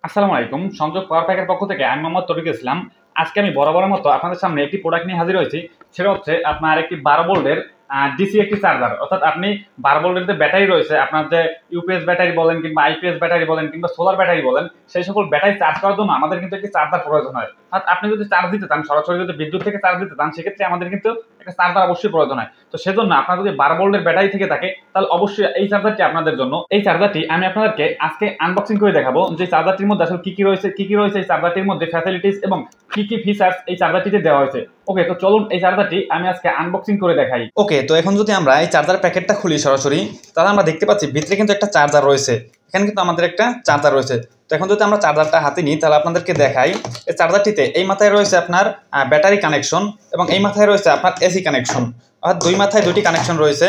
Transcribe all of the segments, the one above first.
আসসালামু আলাইকুম। সংযোগ পাওয়ার প্যাকের পক্ষ থেকে আমি মোহাম্মদ তরিকুল ইসলাম। আজকে আমি বরাবরের মতো আপনাদের সামনে একটি প্রোডাক্ট নিয়ে হাজির হয়েছি। সেটা হচ্ছে আপনার একটি 12 ভোল্টের ডিসি একটি চার্জার। অর্থাৎ আপনি 12 ভোল্টের যে ব্যাটারি রয়েছে, আপনার যে ইউপিএস ব্যাটারি বলেন কিংবা আইপিএস ব্যাটারি বলেন কিংবা সোলার ব্যাটারি বলেন, সেই সকল ব্যাটারি চার্জ করার জন্য আমাদের কিন্তু একটি চার্জার প্রয়োজন হয়। অর্থাৎ আপনি যদি চার্জ দিতে চান, সরাসরি যদি বিদ্যুৎ থেকে চার্জ দিতে চান, সেক্ষেত্রে আমাদের কিন্তু একটা চার্জার অবশ্যই প্রয়োজন হয়। তো সেজন্য আপনার যদি 12 ভোল্টের ব্যাটারি থেকে থাকে, তাহলে অবশ্যই এই চার্জারটি আপনাদের জন্য। এই চার্জারটি আমি আপনাদেরকে আজকে আনবক্সিং করে দেখাবো যে চার্জারটির মধ্যে আসলে কি কি রয়েছে এই চার্জারটির মধ্যে ফ্যাসিলিটিস এবং কি ফিচার্স এই চার্জারটিতে দেওয়া হয়েছে। ওকে, তো চলুন এই চার্জারটি আমি আজকে আনবক্সিং করে দেখাই। ওকে, তো এখন যদি আমরা এই চার্জার প্যাকেটটা খুলি সরাসরি, তাহলে আমরা দেখতে পাচ্ছি ভিতরে কিন্তু একটা চার্জার রয়েছে। এখানে কিন্তু আমাদের একটা চার্জার রয়েছে। তো এখন যদি আমরা চার্জারটা হাতে নিই, তাহলে আপনাদেরকে দেখাই এই চার্জারটিতে এই মাথায় রয়েছে আপনার ব্যাটারি কানেকশন এবং এই মাথায় রয়েছে আপনার এসি কানেকশন। অর্থাৎ দুই মাথায় দুটি কানেকশন রয়েছে।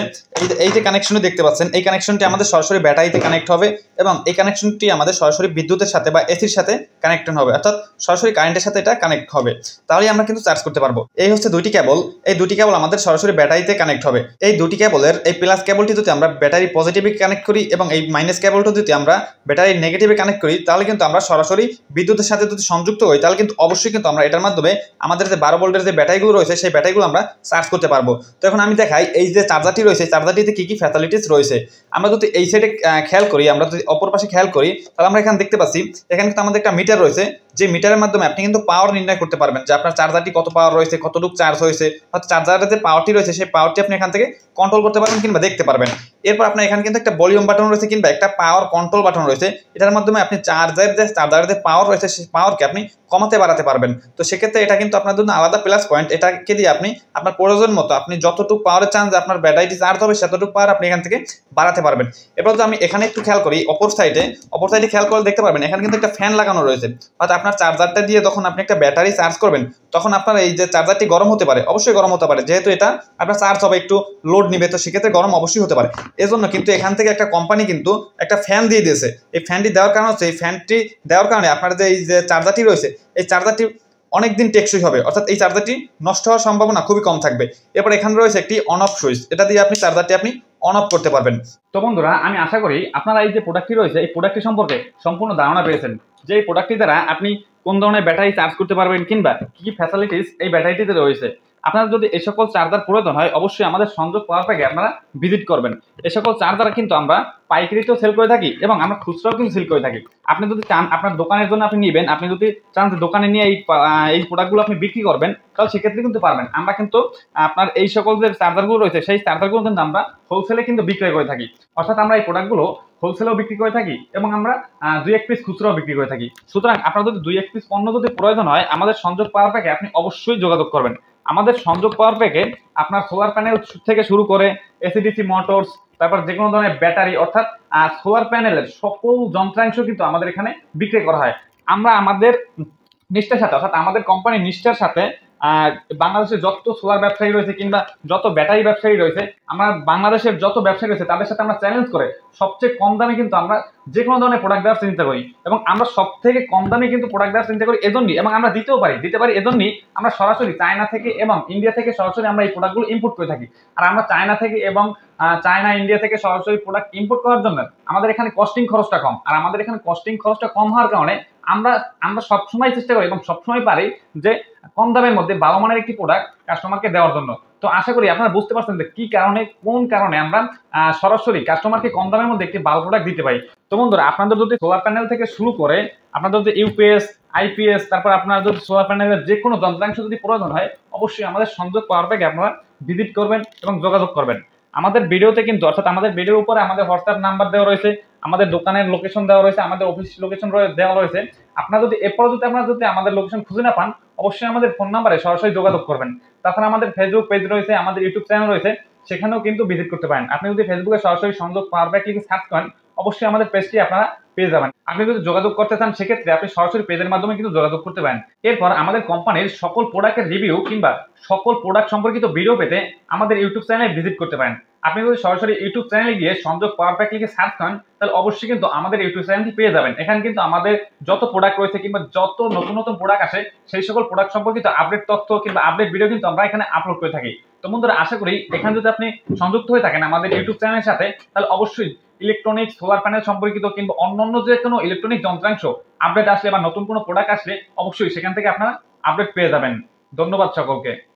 এই যে কানেকশনটি দেখতে পাচ্ছেন, এই কানেকশনটি আমাদের সরাসরি ব্যাটারিতে কানেক্ট হবে এবং এই কানেকশনটি আমাদের সরাসরি বিদ্যুতের সাথে বা এসির সাথে কানেক্ট হবে, অর্থাৎ সরাসরি কারেন্টের সাথে এটা কানেক্ট হবে। তাহলেই আমরা কিন্তু চার্জ করতে পারবো। এই হচ্ছে দুটি কেবল। এই দুটি কেবল আমাদের সরাসরি ব্যাটারিতে কানেক্ট হবে। এই দুটি কেবলের এই প্লাস কেবলটি যদি আমরা ব্যাটারি পজিটিভে কানেক্ট করি এবং এই মাইনাস কেবলটা যদি আমরা ব্যাটারি নেগেটিভে কানেক্ট করি, তাহলে কিন্তু আমরা সরাসরি বিদ্যুতের সাথে যদি সংযুক্ত হই, তাহলে কিন্তু অবশ্যই কিন্তু আমরা এটার মাধ্যমে আমাদের যে 12 ভোল্টের যে ব্যাটারিগুলো রয়েছে সেই ব্যাটারিগুলো আমরা চার্জ করতে পারবো। তো এখন আমি দেখাই এই যে চার্জারটি রয়েছে, চার্জারটিতে কি ফ্যাসিলিটিস রয়েছে। আমরা যদি এই সাইডে খেয়াল করি, আমরা যদি অপর পাশে খেয়াল করি, তাহলে আমরা এখানে দেখতে পাচ্ছি এখানে কিন্তু আমাদের একটা মিটার রয়েছে। যে মিটারের মাধ্যমে আপনি কিন্তু পাওয়ার নির্ণয় করতে পারবেন যে আপনার চার্জারটি কত পাওয়ার রয়েছে, কতটুকু চার্জ হয়েছে। অর্থাৎ চার্জারের যে পাওয়ারটি রয়েছে সেই পাওয়ারটি আপনি এখান থেকে কন্ট্রোল করতে পারবেন কিংবা দেখতে পারবেন। এরপর আপনার এখানে কিন্তু একটা ভলিউম বাটন রয়েছে কিংবা একটা পাওয়ার কন্ট্রোল বাটন রয়েছে। এটার মাধ্যমে আপনি চার্জারের যে পাওয়ার রয়েছে সেই পাওয়ারকে আপনি কমাতে বাড়াতে পারবেন। তো সেক্ষেত্রে এটা কিন্তু আপনার জন্য আলাদা প্লাস পয়েন্ট। এটাকে দিয়ে আপনি আপনার প্রয়োজন মতো আপনি যতটুকু পাওয়ারের চান যে আপনার ব্যাটারিটি চার্জ হবে, সেতটুকু পাওয়ার আপনি এখান থেকে বাড়াতে পারবেন। এরপর যদি আমি এখানে একটু খেয়াল করি, অপর সাইডে খেয়াল করে দেখতে পারবেন এখানে কিন্তু একটা ফ্যান লাগানো রয়েছে। অর্থাৎ আপনার চার্জারটা দিয়ে যখন আপনি একটা ব্যাটারি চার্জ করবেন, তখন আপনার এই যে চার্জারটি গরম হতে পারে, অবশ্যই গরম হতে পারে, যেহেতু এটা আপনার চার্জ হবে, একটু লোড নিবে, তো সেক্ষেত্রে গরম অবশ্যই হতে পারে। এজন্য কিন্তু এখান থেকে একটা কোম্পানি কিন্তু একটা ফ্যান দিয়ে দিয়েছে। এই ফ্যানটি দেওয়ার কারণ হচ্ছে, এই ফ্যানটি দেওয়ার কারণে আপনার যে এই যে চার্জারটি রয়েছে, এই চার্জারটি অনেকদিন টেকসই হবে। অর্থাৎ এই চার্জারটি নষ্ট হওয়ার সম্ভাবনা খুবই কম থাকবে। এরপর এখানে রয়েছে একটি অন অফ সুইচ, এটা দিয়ে আপনি চার্জারটি আপনি অন অফ করতে পারবেন। তো বন্ধুরা, আমি আশা করি আপনারা এই যে প্রোডাক্টটি রয়েছে এই প্রোডাক্টটি সম্পর্কে সম্পূর্ণ ধারণা পেয়েছেন যে এই প্রোডাক্টটি দ্বারা আপনি কোন ধরনের ব্যাটারি চার্জ করতে পারবেন কিংবা কি ফ্যাসিলিটিস এই ব্যাটারিটিতে রয়েছে। আপনার যদি এই সকল চার্জার প্রয়োজন হয়, অবশ্যই আমাদের সংযোগ পাওয়ার প্যাকে আপনারা ভিজিট করবেন। এই সকল চার্জার কিন্তু আমরা পাইকারিতেও সেল করে থাকি এবং আমরা খুচরাও কিন্তু সেল করে থাকি। আপনি যদি চান আপনার দোকানের জন্য আপনি নেবেন, আপনি যদি চান যে দোকানে নিয়ে এই প্রোডাক্টগুলো আপনি বিক্রি করবেন, তাহলে সেক্ষেত্রে কিন্তু পারবেন। আমরা কিন্তু আপনার এই সকল যে চার্জারগুলো রয়েছে সেই চার্জারগুলো কিন্তু আমরা হোলসেলে কিন্তু বিক্রয় করে থাকি। অর্থাৎ আমরা এই প্রোডাক্টগুলো হোলসেলেও বিক্রি করে থাকি এবং আমরা 2-1 পিস খুচরাও বিক্রি করে থাকি। সুতরাং আপনার যদি 2-1 পিস পণ্য যদি প্রয়োজন হয়, আমাদের সংযোগ পাওয়ার প্যাকে আপনি অবশ্যই যোগাযোগ করবেন। আমাদের সংযোগ পাওয়ার প্যাকে আপনার সোলার প্যানেল থেকে শুরু করে এসিডিসি মোটরস, তারপর যে কোনো ধরনের ব্যাটারি, অর্থাৎ সোলার প্যানেলের সকল যন্ত্রাংশ কিন্তু আমাদের এখানে বিক্রি করা হয়। আমরা আমাদের নিষ্ঠার সাথে, অর্থাৎ আমাদের কোম্পানির নিষ্ঠার সাথে বাংলাদেশের যত সোলার ব্যবসায়ী রয়েছে কিংবা যত ব্যাটারি ব্যবসায়ী রয়েছে, আমরা বাংলাদেশের যত ব্যবসায়ী রয়েছে তাদের সাথে আমরা চ্যালেঞ্জ করে সবচেয়ে কম দামে কিন্তু আমরা যে কোনো ধরনের প্রোডাক্ট দেওয়ার চিন্তা করি এবং আমরা সব থেকে কম দামে কিন্তু প্রোডাক্ট দেওয়ার চিন্তা করি এজন্যই, এবং আমরা দিতে পারি এজন্যই আমরা সরাসরি চায়না থেকে এবং ইন্ডিয়া থেকে সরাসরি আমরা এই প্রোডাক্টগুলো ইম্পোর্ট করে থাকি। আর আমরা চায়না থেকে এবং চায়না ইন্ডিয়া থেকে সরাসরি প্রোডাক্ট ইম্পোর্ট করার জন্য আমাদের এখানে কস্টিং খরচটা কম। আর আমাদের এখানে কস্টিং খরচটা কম হওয়ার কারণে আমরা সবসময় চেষ্টা করি এবং সবসময় পারি যে কম দামের মধ্যে ভালো মানের একটি প্রোডাক্ট কাস্টমারকে দেওয়ার জন্য। তো আশা করি আপনারা বুঝতে পারছেন যে কোন কারণে আমরা সরাসরি কাস্টমারকে কম দামের মধ্যে একটি ভালো প্রোডাক্ট দিতে পারি। তো বন্ধুরা, আপনাদের যদি সোলার প্যানেল থেকে শুরু করে আপনাদের যদি ইউপিএস, আইপিএস, তারপর আপনার যদি সোলার প্যানেলের যে কোনো যন্ত্রাংশ যদি প্রয়োজন হয়, অবশ্যই আমাদের সংযোগ পাওয়ার প্যাকে আপনারা ভিজিট করবেন এবং যোগাযোগ করবেন। আমাদের ভিডিওতে কিন্তু, অর্থাৎ আমাদের ভিডিওর উপরে আমাদের হোয়াটসঅ্যাপ নাম্বার দেওয়া রয়েছে, আমাদের দোকানের লোকেশন দেওয়া রয়েছে, আমাদের অফিস লোকেশন দেওয়া রয়েছে। আপনারা যদি আমাদের লোকেশন খুঁজে না পান, অবশ্যই আমাদের ফোন নাম্বারে সরাসরি যোগাযোগ করবেন। তাছাড়া আমাদের ফেসবুক পেজ রয়েছে, আমাদের ইউটিউব চ্যানেল রয়েছে, সেখানেও কিন্তু ভিজিট করতে পারেন। আপনি যদি ফেসবুকে সরাসরি সংযোগ পাওয়ার প্যাক লিখে সার্চ করেন, অবশ্যই আমাদের পেজটি আপনারা পেয়ে যাবেন। আপনি যদি যোগাযোগ করতে চান, সেক্ষেত্রে আপনি সরাসরি পেজের মাধ্যমে কিন্তু যোগাযোগ করতে পারেন। এরপর আমাদের কোম্পানির সকল প্রোডাক্টের রিভিউ কিংবা সকল প্রোডাক্ট সম্পর্কিত ভিডিও পেতে আমাদের ইউটিউব চ্যানেলে ভিজিট করতে পারেন। আপনি যদি সরাসরি ইউটিউব চ্যানেলে গিয়ে সংযোগ পাওয়ার প্যাক লিখে সার্চ করেন, তাহলে অবশ্যই কিন্তু আমাদের ইউটিউব চ্যানেলটি পেয়ে যাবেন। এখানে কিন্তু আমাদের যত প্রোডাক্ট রয়েছে কিংবা যত নতুন নতুন প্রোডাক্ট আসে, সেই সকল প্রোডাক্ট সম্পর্কিত আপডেট তথ্য কিংবা আপডেট ভিডিও কিন্তু আমরা এখানে আপলোড করে থাকি। তো বন্ধুরা, আশা করি এখানে যদি আপনি সংযুক্ত হয়ে থাকেন আমাদের ইউটিউব চ্যানেলের সাথে, তাহলে অবশ্যই ইলেকট্রনিক্স, সোলার প্যানেল সম্পর্কিত কিংবা অন্যান্য যে কোনো ইলেকট্রনিক যন্ত্রাংশ আপডেট আসলে বা নতুন কোনো প্রোডাক্ট আসলে অবশ্যই সেখান থেকে আপনারা আপডেট পেয়ে যাবেন। ধন্যবাদ সকলকে।